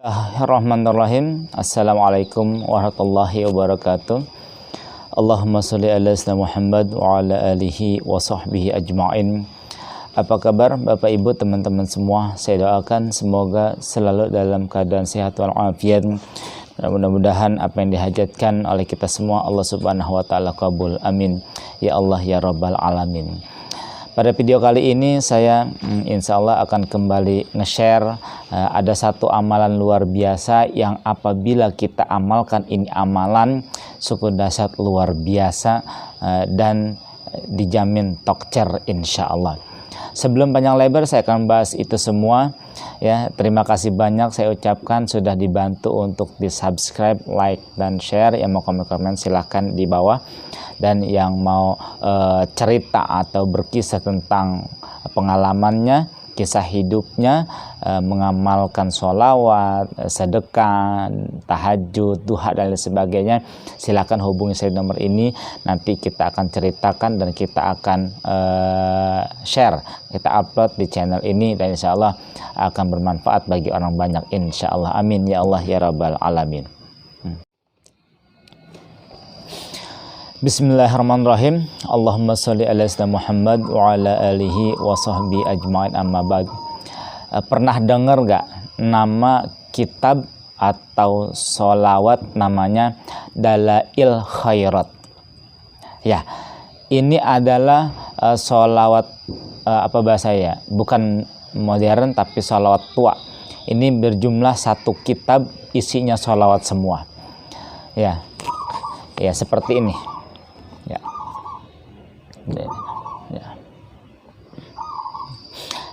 Bismillahirrahmanirrahim. Assalamualaikum warahmatullahi wabarakatuh. Allahumma sholli ala sayyidina Muhammad wa ala alihi wa sahbihi ajma'in. Apa kabar Bapak Ibu teman-teman semua? Saya doakan semoga selalu dalam keadaan sehat walafiat. Mudah-mudahan apa yang dihajatkan oleh kita semua Allah Subhanahu wa taala kabul. Amin. Ya Allah ya Rabbal alamin. Pada video kali ini saya insya Allah akan kembali nge-share ada satu amalan luar biasa yang apabila kita amalkan ini amalan suku dahsyat luar biasa dan dijamin tokcer insya Allah. Sebelum panjang lebar saya akan bahas itu semua ya. Terima kasih banyak saya ucapkan sudah dibantu untuk di subscribe, like dan share. Yang mau komen-komen silahkan di bawah. Dan yang mau cerita atau berkisah tentang pengalamannya, kisah hidupnya, mengamalkan sholawat, sedekah, tahajud, duha dan lain sebagainya, silakan hubungi saya di nomor ini. Nanti kita akan ceritakan dan kita akan share, kita upload di channel ini dan insya Allah akan bermanfaat bagi orang banyak insya Allah. Amin ya Allah ya Rabbal alamin. Bismillahirrahmanirrahim. Allahumma sholli ala sayyidina Muhammad wa ala alihi wa sahbihi ajma'in amma ba'd. Pernah dengar gak nama kitab atau sholawat namanya Dalail Khairat? Ya, ini adalah sholawat apa bahasa ya? Bukan modern tapi sholawat tua. Ini berjumlah satu kitab, isinya sholawat semua. Ya, ya seperti ini. Ya.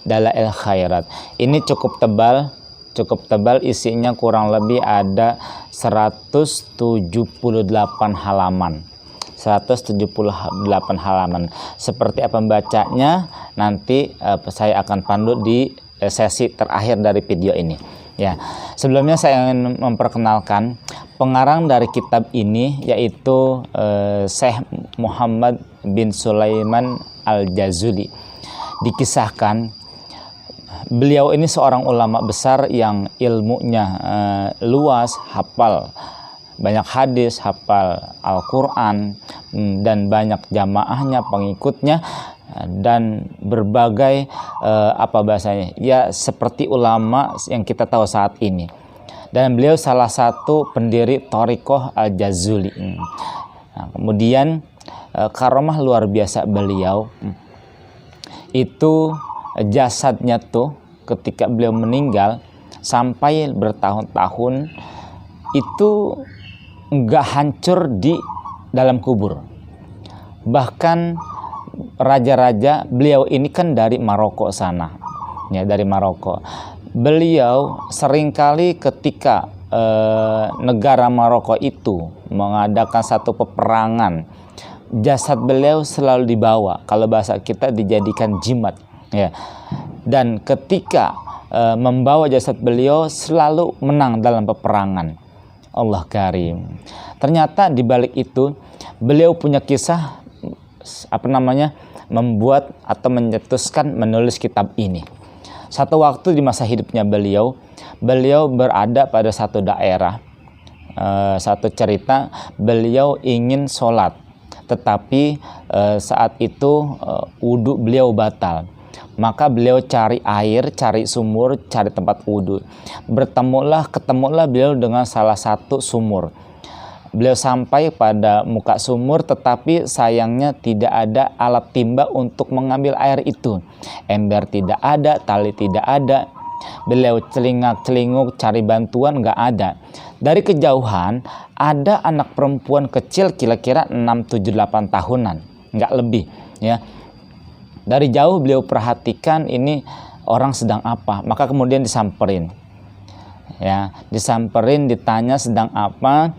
Dalail Khairat ini cukup tebal, isinya kurang lebih ada 178 halaman. 178 halaman. Seperti apa membacanya nanti saya akan pandu di sesi terakhir dari video ini. Ya, sebelumnya saya ingin memperkenalkan pengarang dari kitab ini yaitu Syekh Muhammad bin Sulaiman Al-Jazuli. Dikisahkan beliau ini seorang ulama besar yang ilmunya luas, hafal banyak hadis, hafal Al-Quran dan banyak jamaahnya, pengikutnya dan berbagai apa bahasanya ya seperti ulama yang kita tahu saat ini. Dan beliau salah satu pendiri Thariqah Al-Jazuli. Nah, kemudian karomah luar biasa beliau itu jasadnya tuh ketika beliau meninggal sampai bertahun-tahun itu enggak hancur di dalam kubur. Bahkan raja-raja beliau ini kan dari Maroko sana ya, dari Maroko. Beliau seringkali ketika negara Maroko itu mengadakan satu peperangan, jasad beliau selalu dibawa, kalau bahasa kita dijadikan jimat ya. Dan ketika membawa jasad beliau selalu menang dalam peperangan. Allah Karim. Ternyata di balik itu beliau punya kisah apa namanya membuat atau mencetuskan menulis kitab ini. Satu waktu di masa hidupnya beliau berada pada satu daerah. Satu cerita beliau ingin sholat, tetapi saat itu wudhu beliau batal. Maka beliau cari air, cari sumur, cari tempat wudhu. Ketemulah beliau dengan salah satu sumur. Beliau sampai pada muka sumur, tetapi sayangnya tidak ada alat timba untuk mengambil air itu. Ember tidak ada, tali tidak ada. Beliau celingak-celinguk cari bantuan, nggak ada. Dari kejauhan ada anak perempuan kecil kira-kira 6, 7, 8 tahunan, nggak lebih ya. Dari jauh beliau perhatikan ini orang sedang apa, maka kemudian disamperin. Ya, disamperin, ditanya sedang apa.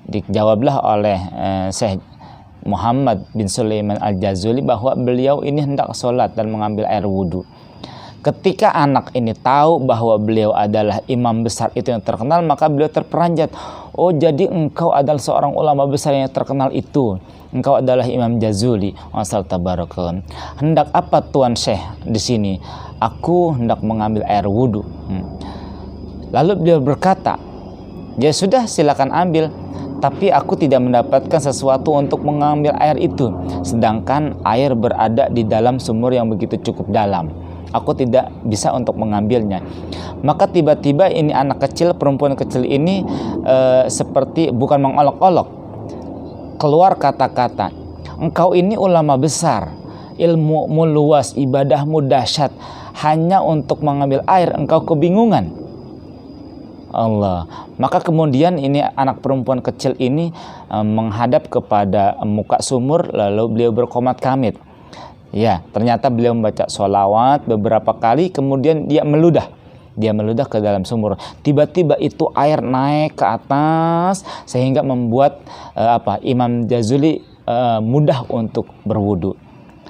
Dijawablah oleh Syekh Muhammad bin Sulaiman Al-Jazuli bahwa beliau ini hendak sholat dan mengambil air wudhu. Ketika anak ini tahu bahwa beliau adalah imam besar itu yang terkenal, maka beliau terperanjat. Oh, jadi engkau adalah seorang ulama besar yang terkenal itu. Engkau adalah Imam Jazuli. Masya tabarakallah. Hendak apa Tuan Syekh di sini? Aku hendak mengambil air wudhu. Lalu beliau berkata, ya sudah silakan ambil, tapi aku tidak mendapatkan sesuatu untuk mengambil air itu, sedangkan air berada di dalam sumur yang begitu cukup dalam. Aku tidak bisa untuk mengambilnya. Maka tiba-tiba ini anak kecil, perempuan kecil ini seperti bukan mengolok-olok, keluar kata-kata, engkau ini ulama besar, ilmumu luas, ibadahmu dahsyat, hanya untuk mengambil air engkau kebingungan. Allah. Maka kemudian ini anak perempuan kecil ini menghadap kepada muka sumur, lalu beliau berkomat kamit. Ya, ternyata beliau membaca sholawat beberapa kali, kemudian dia meludah ke dalam sumur. Tiba-tiba itu air naik ke atas sehingga membuat Imam Jazuli mudah untuk berwudu.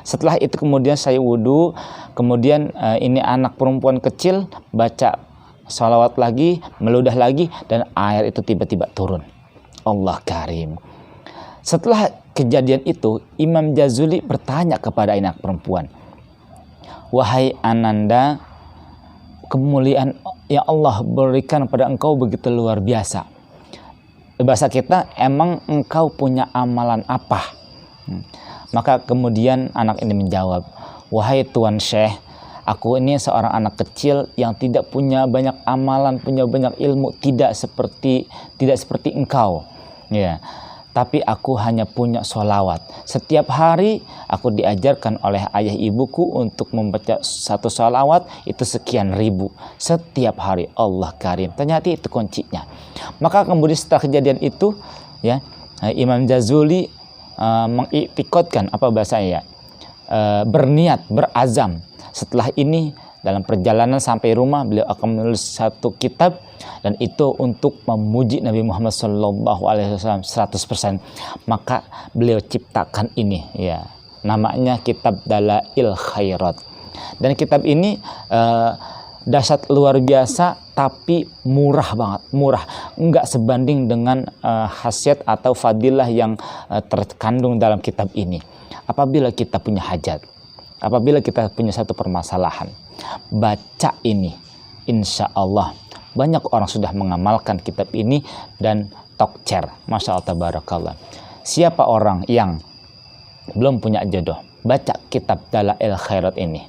Setelah itu kemudian saya wudu, kemudian ini anak perempuan kecil baca sholawat lagi, meludah lagi, dan air itu tiba-tiba turun. Allah Karim. Setelah kejadian itu, Imam Jazuli bertanya kepada anak perempuan, wahai Ananda, kemuliaan yang Allah berikan pada engkau begitu luar biasa. Bahasa kita, emang engkau punya amalan apa? Maka kemudian anak ini menjawab, wahai Tuan Syekh, aku ini seorang anak kecil yang tidak punya banyak amalan, punya banyak ilmu, tidak seperti engkau. Ya. Tapi aku hanya punya sholawat. Setiap hari aku diajarkan oleh ayah ibuku untuk membaca satu sholawat itu sekian ribu. Setiap hari. Allah Karim. Ternyata itu kuncinya. Maka kemudian setelah kejadian itu, ya, Imam Jazuli mengiktikadkan, apa bahasanya, berniat, berazam. Setelah ini dalam perjalanan sampai rumah beliau akan menulis satu kitab, dan itu untuk memuji Nabi Muhammad SAW 100%. Maka beliau ciptakan ini, ya, namanya kitab Dalail Khairat. Dan kitab ini dahsyat luar biasa, tapi murah banget, murah, enggak sebanding dengan khasiat atau fadilah yang terkandung dalam kitab ini. Apabila kita punya hajat, apabila kita punya satu permasalahan, baca ini, insya Allah banyak orang sudah mengamalkan kitab ini dan tokcer. Masya Allah tabarakallah. Siapa orang yang belum punya jodoh, baca kitab Dalail Khairat ini.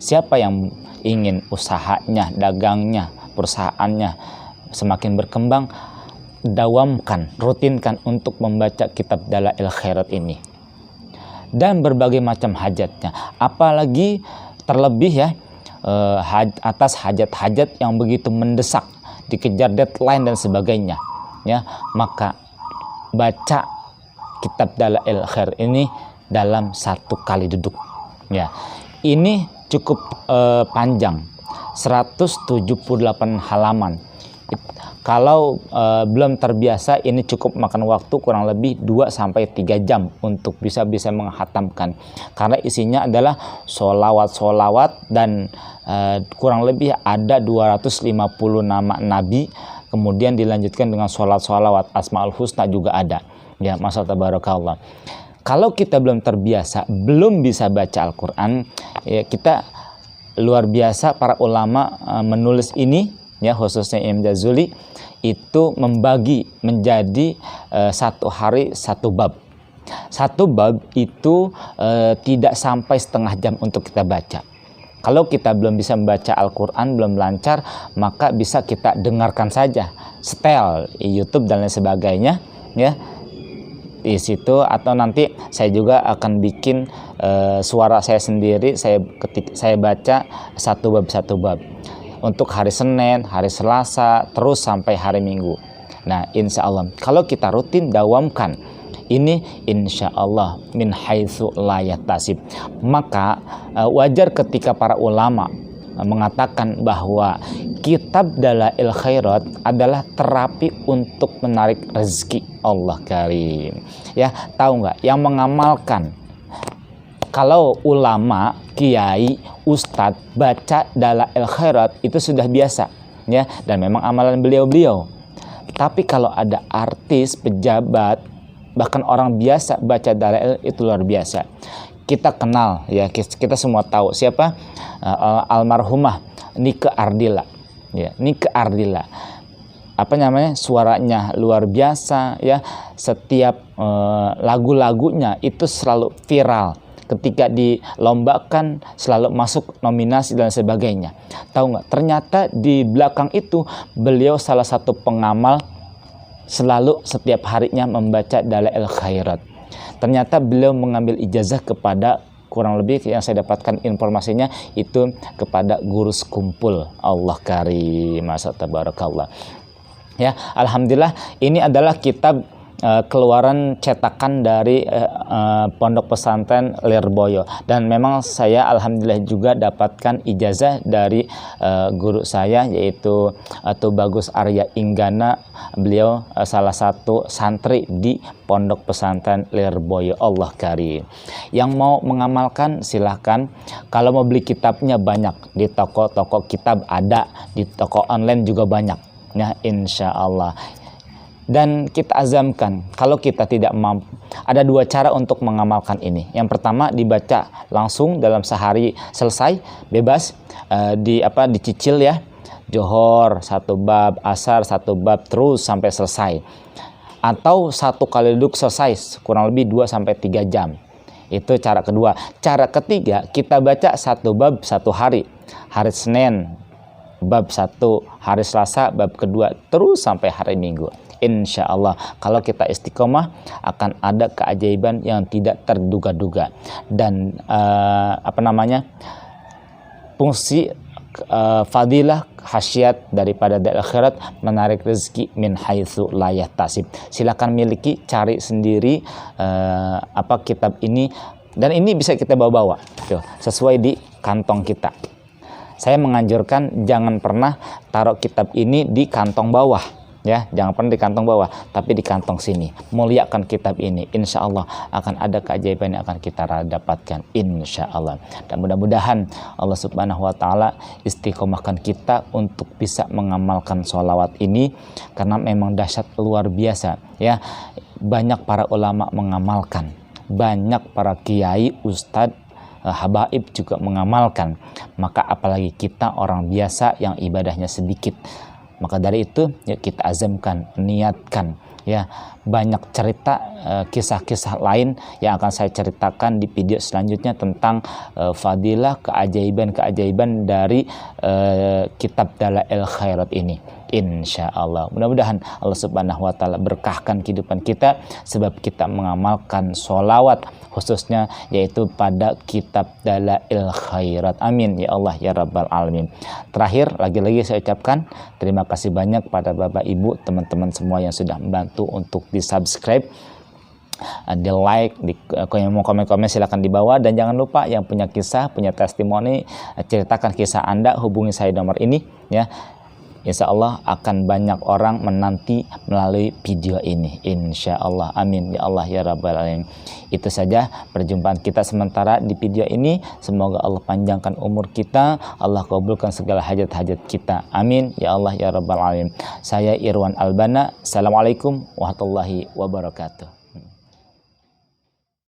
Siapa yang ingin usahanya, dagangnya, perusahaannya semakin berkembang, dawamkan, rutinkan untuk membaca kitab Dalail Khairat ini. Dan berbagai macam hajatnya. Apalagi terlebih, ya, atas hajat-hajat yang begitu mendesak, dikejar deadline dan sebagainya, ya, maka baca kitab Dalail Khair ini dalam satu kali duduk, ya. Ini cukup panjang, 178 halaman. Kalau belum terbiasa, ini cukup makan waktu kurang lebih 2-3 jam untuk bisa menghatamkan, karena isinya adalah sholawat dan kurang lebih ada 250 nama Nabi, kemudian dilanjutkan dengan sholawat Asmaul Husna juga ada, ya. Masya Allah tabarakallah. Kalau kita belum terbiasa, belum bisa baca Al-Quran, ya, kita luar biasa para ulama menulis ini, ya, khususnya Imam Jazuli itu membagi menjadi satu hari satu bab. Satu bab itu tidak sampai setengah jam untuk kita baca. Kalau kita belum bisa membaca Al-Quran, belum lancar, maka bisa kita dengarkan saja, setel YouTube dan lain sebagainya, ya, di situ. Atau nanti saya juga akan bikin suara saya sendiri, saya baca satu bab untuk hari Senin, hari Selasa, terus sampai hari Minggu. Nah, insya Allah kalau kita rutin dawamkan ini, insya Allah min haitsu la yahtasib, maka wajar ketika para ulama mengatakan bahwa kitab Dalail Khairat adalah terapi untuk menarik rezeki. Allah Karim. Ya, tahu nggak yang mengamalkan? Kalau ulama, kiai, ustadz baca Dalail Khairat itu sudah biasa, ya, dan memang amalan beliau-beliau. Tapi kalau ada artis, pejabat, bahkan orang biasa baca Dalail, itu luar biasa. Kita kenal, ya, kita semua tahu siapa almarhumah Nike Ardila. Ya, Nike Ardilla. Apa namanya? Suaranya luar biasa ya. Setiap lagu-lagunya itu selalu viral. Ketika dilombakan selalu masuk nominasi dan sebagainya. Tahu nggak? Ternyata di belakang itu beliau salah satu pengamal, selalu setiap harinya membaca Dalail Khairat. Ternyata beliau mengambil ijazah kepada, kurang lebih yang saya dapatkan informasinya itu kepada guru sekumpul. Allah karim, masa tabarakallah. Ya, alhamdulillah ini adalah kitab keluaran cetakan dari Pondok Pesantren Lirboyo, dan memang saya alhamdulillah juga dapatkan ijazah dari guru saya, yaitu Tubagus Arya Inggana. Beliau salah satu santri di Pondok Pesantren Lirboyo. Allah karim. Yang mau mengamalkan silahkan. Kalau mau beli kitabnya banyak, di toko-toko kitab ada, di toko online juga banyak ya, insya Allah. Dan kita azamkan, kalau kita tidak mampu, ada dua cara untuk mengamalkan ini. Yang pertama, dibaca langsung dalam sehari selesai, bebas, dicicil ya. Johor 1 bab, asar 1 bab, terus sampai selesai. Atau satu kali duduk selesai, kurang lebih 2-3 jam. Itu cara kedua. Cara ketiga, kita baca 1 bab 1 hari. Hari Senin bab 1, hari Selasa bab kedua, terus sampai hari Minggu. Insya Allah kalau kita istiqomah akan ada keajaiban yang tidak terduga-duga. Dan fungsi fadilah khasiat daripada Dalail Khairat menarik rezeki min haitsu la yahtasib. Silakan miliki, cari sendiri kitab ini, dan ini bisa kita bawa-bawa tuh, sesuai di kantong kita. Saya menganjurkan jangan pernah taruh kitab ini di kantong bawah ya, jangan pernah di kantong bawah, tapi di kantong sini. Muliakan kitab ini, insya Allah akan ada keajaiban yang akan kita dapatkan, insya Allah. Dan mudah-mudahan Allah Subhanahu Wa Taala istiqomahkan kita untuk bisa mengamalkan sholawat ini, karena memang dahsyat luar biasa ya. Banyak para ulama mengamalkan, banyak para kiai, ustadz, habaib juga mengamalkan, maka apalagi kita orang biasa yang ibadahnya sedikit. Maka dari itu ya kita azamkan, niatkan ya. Banyak cerita, kisah-kisah lain yang akan saya ceritakan di video selanjutnya tentang fadilah, keajaiban-keajaiban dari kitab Dalail Khairat ini, insya Allah. Mudah-mudahan Allah Subhanahu Wa Taala berkahkan kehidupan kita sebab kita mengamalkan sholawat, khususnya yaitu pada kitab Dalail Khairat. Amin ya Allah ya Rabbal Alamin. Terakhir, lagi-lagi saya ucapkan terima kasih banyak pada Bapak Ibu, teman-teman semua yang sudah membantu untuk di subscribe, di like, mau komen-komen silahkan di bawah. Dan jangan lupa yang punya kisah, punya testimoni, ceritakan kisah Anda, hubungi saya nomor ini ya. Insya Allah akan banyak orang menanti melalui video ini, insya Allah. Amin ya Allah ya Rabbal Alamin. Itu saja perjumpaan kita sementara di video ini. Semoga Allah panjangkan umur kita, Allah kabulkan segala hajat-hajat kita, amin ya Allah ya Rabbal Alamin. Saya Irwan Albana. Assalamualaikum warahmatullahi wabarakatuh.